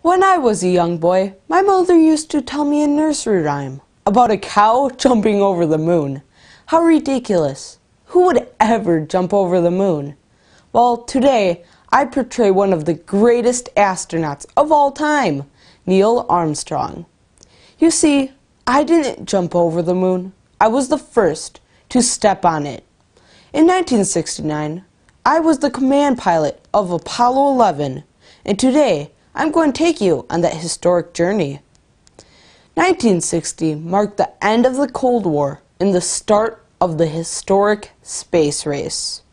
When I was a young boy, my mother used to tell me a nursery rhyme about a cow jumping over the moon. How ridiculous! Who would ever jump over the moon? Well, today, I portray one of the greatest astronauts of all time, Neil Armstrong. You see, I didn't jump over the moon. I was the first to step on it. In 1969, I was the command pilot of Apollo 11, and today, I'm going to take you on that historic journey. 1960 marked the end of the Cold War and the start of the historic space race.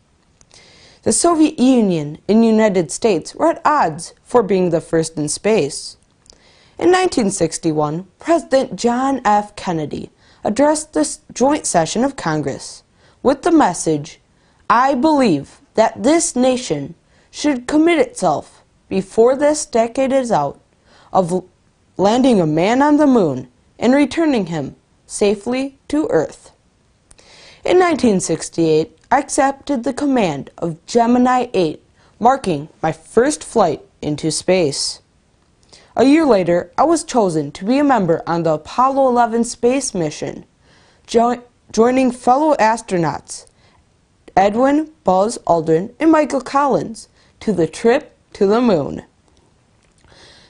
The Soviet Union and United States were at odds for being the first in space. In 1961, President John F. Kennedy addressed the joint session of Congress with the message, "I believe that this nation should commit itself before this decade is out, of landing a man on the moon and returning him safely to Earth." In 1968, I accepted the command of Gemini 8, marking my first flight into space. A year later, I was chosen to be a member on the Apollo 11 space mission, joining fellow astronauts Edwin, Buzz Aldrin, and Michael Collins to the trip to the moon.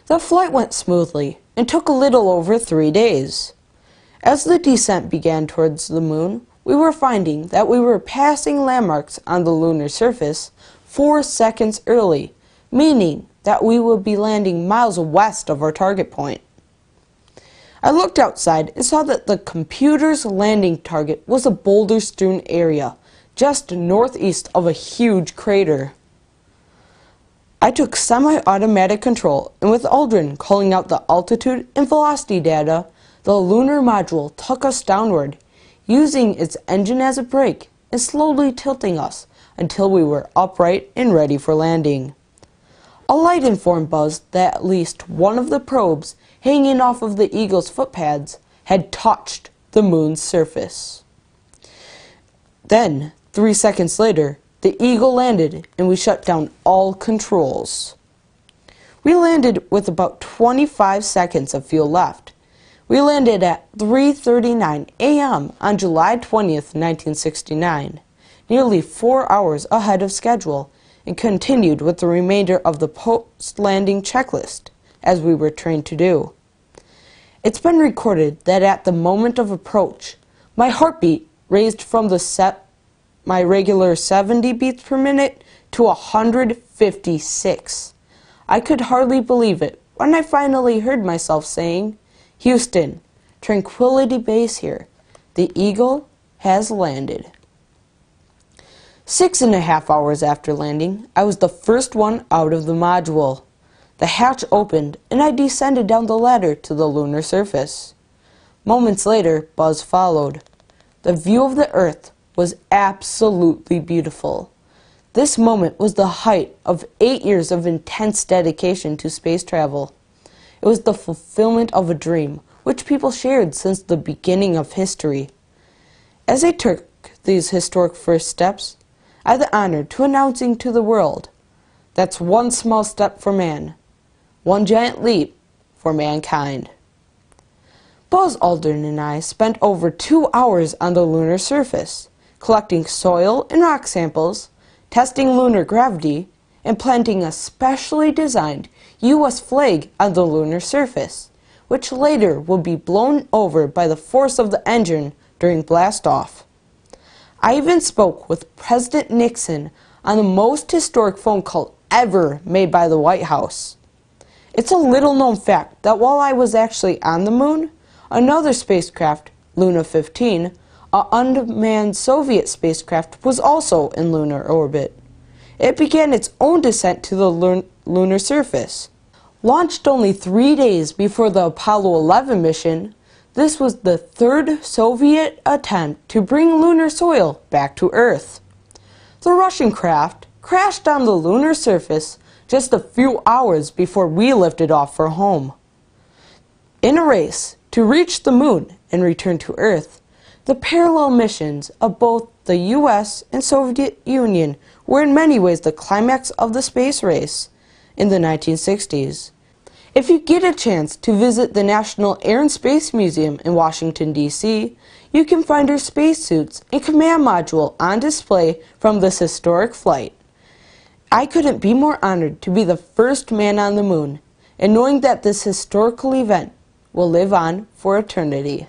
The flight went smoothly and took a little over 3 days. As the descent began towards the moon, we were finding that we were passing landmarks on the lunar surface 4 seconds early, meaning that we would be landing miles west of our target point. I looked outside and saw that the computer's landing target was a boulder-strewn area just northeast of a huge crater. I took semi-automatic control, and with Aldrin calling out the altitude and velocity data, the lunar module took us downward, using its engine as a brake and slowly tilting us until we were upright and ready for landing. A light informed Buzz that at least one of the probes hanging off of the Eagle's footpads had touched the moon's surface. Then, 3 seconds later, the Eagle landed and we shut down all controls. We landed with about 25 seconds of fuel left. We landed at 3:39 a.m. on July 20th, 1969, nearly 4 hours ahead of schedule, and continued with the remainder of the post-landing checklist, as we were trained to do. It's been recorded that at the moment of approach, my heartbeat raised from my regular 70 beats per minute to 156. I could hardly believe it when I finally heard myself saying, "Houston, Tranquility Base here. The Eagle has landed." 6.5 hours after landing, I was the first one out of the module. The hatch opened and I descended down the ladder to the lunar surface. Moments later, Buzz followed. The view of the Earth was absolutely beautiful. This moment was the height of 8 years of intense dedication to space travel. It was the fulfillment of a dream, which people shared since the beginning of history. As I took these historic first steps, I had the honor to announcing to the world, that's one small step for man, one giant leap for mankind. Buzz Aldrin and I spent over 2 hours on the lunar surface, collecting soil and rock samples, testing lunar gravity, and planting a specially designed U.S. flag on the lunar surface, which later would be blown over by the force of the engine during blastoff. I even spoke with President Nixon on the most historic phone call ever made by the White House. It's a little-known fact that while I was actually on the moon, another spacecraft, Luna 15, an unmanned Soviet spacecraft, was also in lunar orbit. It began its own descent to the lunar surface. Launched only 3 days before the Apollo 11 mission, this was the third Soviet attempt to bring lunar soil back to Earth. The Russian craft crashed on the lunar surface just a few hours before we lifted off for home. In a race to reach the moon and return to Earth, the parallel missions of both the U.S. and Soviet Union were in many ways the climax of the space race in the 1960s. If you get a chance to visit the National Air and Space Museum in Washington, D.C., you can find our spacesuits and command module on display from this historic flight. I couldn't be more honored to be the first man on the moon, and knowing that this historical event will live on for eternity.